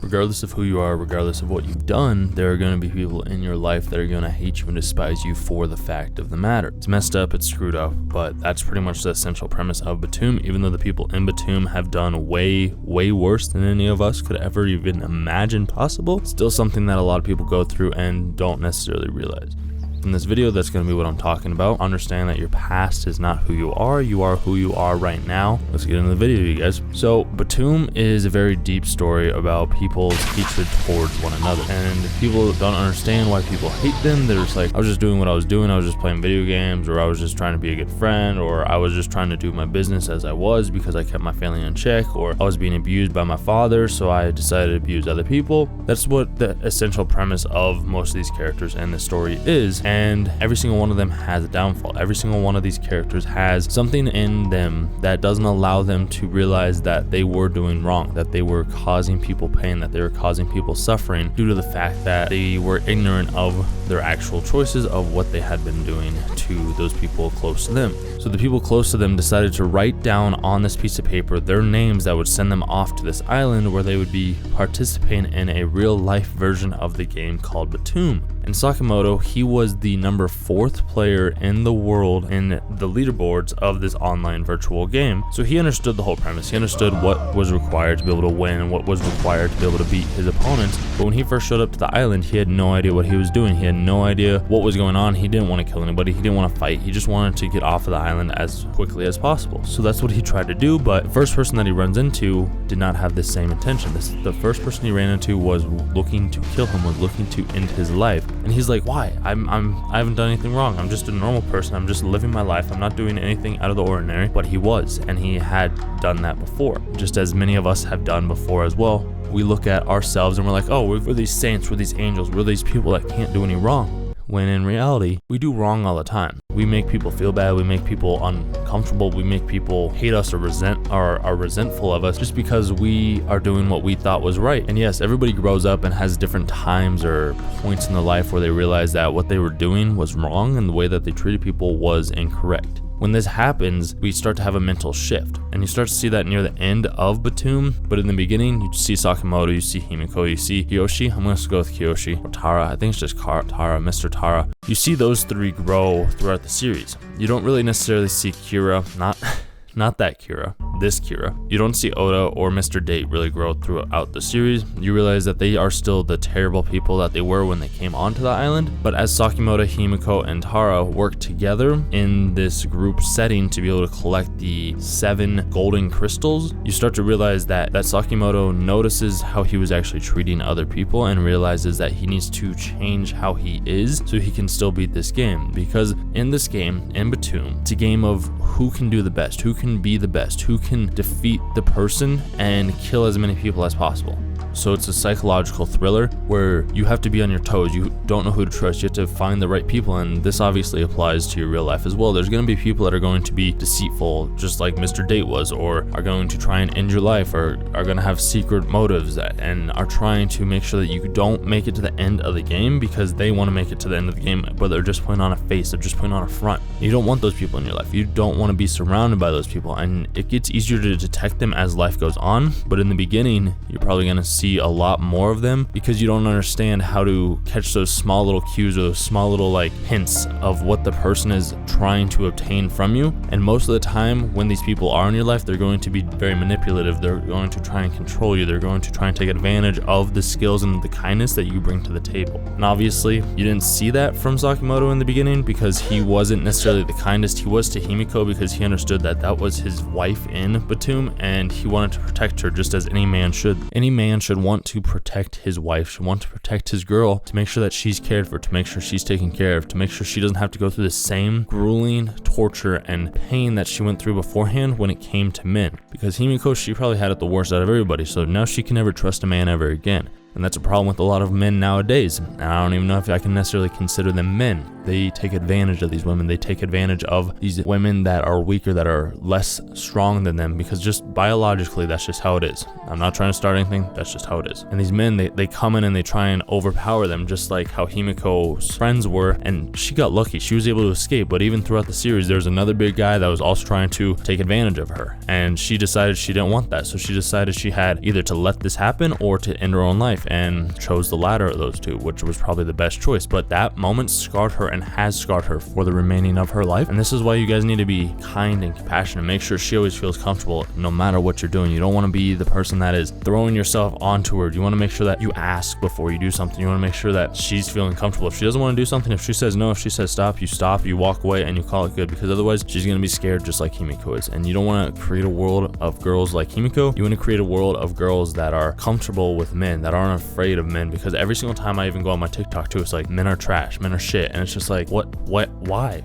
regardless of who you are, regardless of what you've done, there are going to be people in your life that are going to hate you and despise you for the fact of the matter. It's messed up, it's screwed up, but that's pretty much the essential premise of Btooom. Even though the people in Btooom have done way worse than any of us could ever even imagine possible, it's still something that a lot of people go through and don't necessarily realize. In this video, that's going to be what I'm talking about. Understand that your past is not who you are who you are right now. Let's get into the video, you guys. So Btooom is a very deep story about people's hatred towards one another, and people don't understand why people hate them. They're just like, I was just doing what I was doing, I was just playing video games, or I was just trying to be a good friend, or I was just trying to do my business as I was because I kept my family in check, or I was being abused by my father, so I decided to abuse other people. That's what the essential premise of most of these characters in the story is. And every single one of them has a downfall. Every single one of these characters has something in them that doesn't allow them to realize that they were doing wrong, that they were causing people pain, that they were causing people suffering due to the fact that they were ignorant of their actual choices of what they had been doing to those people close to them. So the people close to them decided to write down on this piece of paper their names that would send them off to this island where they would be participating in a real life version of the game called Btooom. And Sakamoto, he was the number 4th player in the world in the leaderboards of this online virtual game. So he understood the whole premise. He understood what was required to be able to win and what was required to be able to beat his opponents. But when he first showed up to the island, he had no idea what he was doing. He had no idea what was going on. He didn't want to kill anybody. He didn't want to fight. He just wanted to get off of the island as quickly as possible. So that's what he tried to do. But the first person that he runs into did not have the same intention. The first person he ran into was looking to kill him, was looking to end his life. And he's like, why? I haven't done anything wrong. I'm just a normal person. I'm just living my life. I'm not doing anything out of the ordinary. But he was, and he had done that before, just as many of us have done before as well. We look at ourselves and we're like, oh, we're these saints, we're these angels, we're these people that can't do any wrong. When in reality, we do wrong all the time. We make people feel bad, we make people uncomfortable, we make people hate us or are resentful of us just because we are doing what we thought was right. And yes, everybody grows up and has different times or points in their life where they realize that what they were doing was wrong and the way that they treated people was incorrect. When this happens, we start to have a mental shift, and you start to see that near the end of Btooom. But in the beginning, you see Sakamoto, you see Himiko, you see Kiyoshi. I'm going to go with Kiyoshi, or Tara. I think it's just Tara, Mr. Tara. You see those 3 grow throughout the series. You don't really necessarily see Kira, not that Kira, this Kira. You don't see Oda or Mr. Date really grow throughout the series. You realize that they are still the terrible people that they were when they came onto the island. But as Sakamoto, Himiko, and Tara work together in this group setting to be able to collect the 7 golden crystals, you start to realize that Sakamoto notices how he was actually treating other people and realizes that he needs to change how he is so he can still beat this game. Because in this game, in Btooom, it's a game of who can do the best, who can be the best, who can defeat the person and kill as many people as possible. So it's a psychological thriller where you have to be on your toes. You don't know who to trust. You have to find the right people, and this obviously applies to your real life as well. There's going to be people that are going to be deceitful, just like Mr. Date was, or are going to try and end your life, or are going to have secret motives and are trying to make sure that you don't make it to the end of the game because they want to make it to the end of the game, but they're just putting on a face, they're just putting on a front. You don't want those people in your life. You don't want to be surrounded by those people, and it gets easier to detect them as life goes on. But in the beginning, you're probably going to see a lot more of them because you don't understand how to catch those small little cues or those small little hints of what the person is trying to obtain from you. And most of the time when these people are in your life, they're going to be very manipulative. They're going to try and control you. They're going to try and take advantage of the skills and the kindness that you bring to the table. And obviously you didn't see that from Sakamoto in the beginning because he wasn't necessarily the kindest. He was to Himiko because he understood that that was his wife in Btooom and he wanted to protect her just as any man should. Any man should want to protect his wife, should want to protect his girl, to make sure that she's cared for, to make sure she's taken care of, to make sure she doesn't have to go through the same grueling torture and pain that she went through beforehand when it came to men. Because Himiko, she probably had it the worst out of everybody, so now she can never trust a man ever again. And that's a problem with a lot of men nowadays. And I don't even know if I can necessarily consider them men. They take advantage of these women. They take advantage of these women that are weaker, that are less strong than them, because just biologically, that's just how it is. I'm not trying to start anything. That's just how it is. And these men, they come in and they try and overpower them, just like how Himiko's friends were. And she got lucky. She was able to escape. But even throughout the series, there's another big guy that was also trying to take advantage of her. And she decided she didn't want that. So she decided she had either to let this happen or to end her own life, and chose the latter of those two, which was probably the best choice. But that moment scarred her and has scarred her for the remaining of her life. And this is why you guys need to be kind and compassionate. Make sure she always feels comfortable no matter what you're doing. You don't want to be the person that is throwing yourself onto her. You want to make sure that you ask before you do something. You want to make sure that she's feeling comfortable. If she doesn't want to do something, if she says no, if she says stop, you walk away and you call it good, because otherwise she's going to be scared just like Himiko is. And you don't want to create a world of girls like Himiko. You want to create a world of girls that are comfortable with men, that aren't afraid of men. Because every single time I even go on my TikTok too, it's like men are trash, men are shit. And it's just like, why?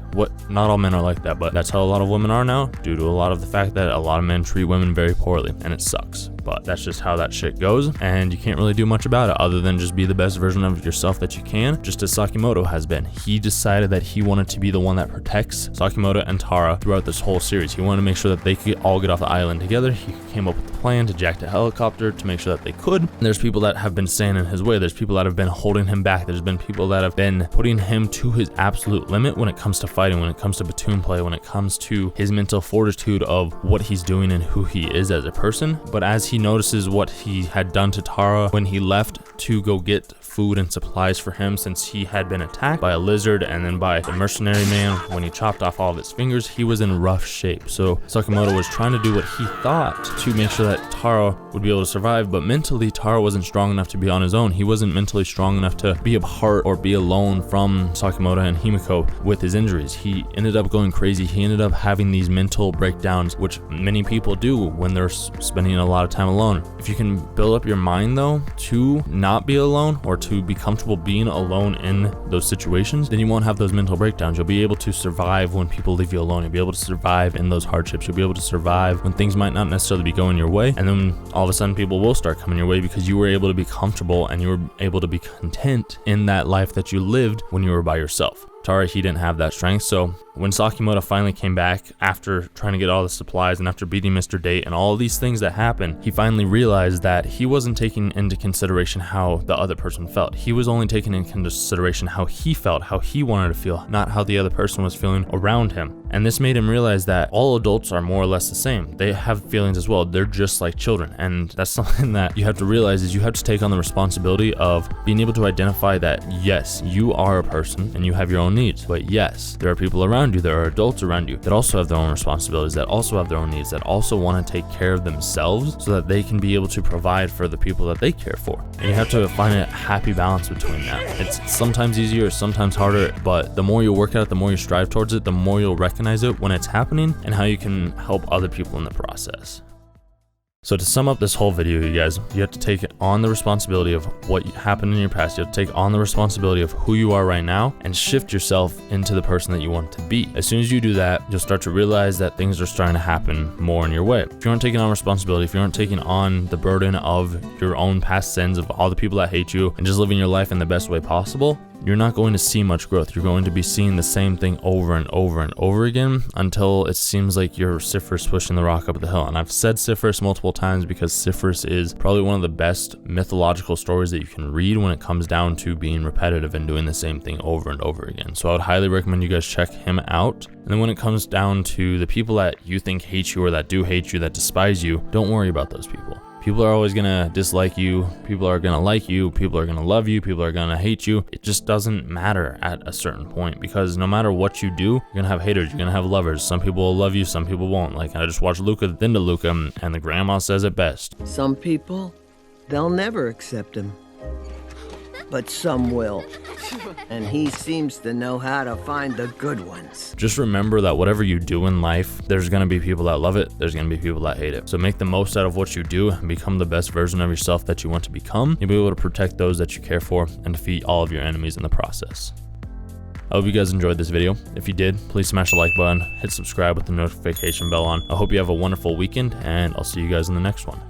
Not all men are like that, but that's how a lot of women are now, due to a lot of the fact that a lot of men treat women very poorly, and it sucks. But that's just how that shit goes, and you can't really do much about it other than just be the best version of yourself that you can, just as Sakamoto has been. He decided that he wanted to be the one that protects Sakamoto and Tara throughout this whole series. He wanted to make sure that they could all get off the island together. He came up with the plan to jack the helicopter to make sure that they could. And there's people that have been standing in his way. There's people that have been holding him back. There's been people that have been putting him to his absolute limit when it comes to fighting, when it comes to Btooom play, when it comes to his mental fortitude of what he's doing and who he is as a person. But as he notices what he had done to Tara when he left to go get food and supplies for him, since he had been attacked by a lizard and then by the mercenary man when he chopped off all of his fingers, he was in rough shape. So Sakamoto was trying to do what he thought to make sure that Tara would be able to survive, but mentally Tara wasn't strong enough to be on his own. He wasn't mentally strong enough to be apart or be alone from Sakamoto and Himiko with his injuries. He ended up going crazy. He ended up having these mental breakdowns, which many people do when they're spending a lot of time alone. If you can build up your mind though to not be alone, or to be comfortable being alone in those situations, then you won't have those mental breakdowns. You'll be able to survive when people leave you alone. You'll be able to survive in those hardships. You'll be able to survive when things might not necessarily be going your way, and then all of a sudden people will start coming your way because you were able to be comfortable and you were able to be content in that life that you lived when you were by yourself. Tara, he didn't have that strength. So when Sakamoto finally came back after trying to get all the supplies and after beating Mr. Date and all of these things that happened, he finally realized that he wasn't taking into consideration how the other person felt. He was only taking into consideration how he felt, how he wanted to feel, not how the other person was feeling around him. And this made him realize that all adults are more or less the same. They have feelings as well. They're just like children. And that's something that you have to realize, is you have to take on the responsibility of being able to identify that, yes, you are a person and you have your own needs, but yes, there are people around you, there are adults around you that also have their own responsibilities, that also have their own needs, that also want to take care of themselves so that they can be able to provide for the people that they care for. And you have to find a happy balance between that. It's sometimes easier, sometimes harder, but the more you work at it, the more you strive towards it, the more you'll recognize it when it's happening and how you can help other people in the process. So to sum up this whole video, you guys, you have to take on the responsibility of what happened in your past. You have to take on the responsibility of who you are right now and shift yourself into the person that you want to be. As soon as you do that, you'll start to realize that things are starting to happen more in your way. If you aren't taking on responsibility, if you aren't taking on the burden of your own past sins, of all the people that hate you, and just living your life in the best way possible, you're not going to see much growth. You're going to be seeing the same thing over and over and over again until it seems like you're Sifris pushing the rock up the hill. And I've said Sifris multiple times because Sifris is probably one of the best mythological stories that you can read when it comes down to being repetitive and doing the same thing over and over again. So I would highly recommend you guys check him out. And then when it comes down to the people that you think hate you or that do hate you, that despise you, don't worry about those people. People are always gonna dislike you, people are gonna like you, people are gonna love you, people are gonna hate you. It just doesn't matter at a certain point, because no matter what you do, you're gonna have haters, you're gonna have lovers. Some people will love you, some people won't. Like, I just watched Luca then to Luca, and the grandma says it best. Some people, they'll never accept him. But some will. And he seems to know how to find the good ones. Just remember that whatever you do in life, there's going to be people that love it, there's going to be people that hate it. So make the most out of what you do and become the best version of yourself that you want to become. You'll be able to protect those that you care for and defeat all of your enemies in the process. I hope you guys enjoyed this video. If you did, please smash the like button, hit subscribe with the notification bell on. I hope you have a wonderful weekend, and I'll see you guys in the next one.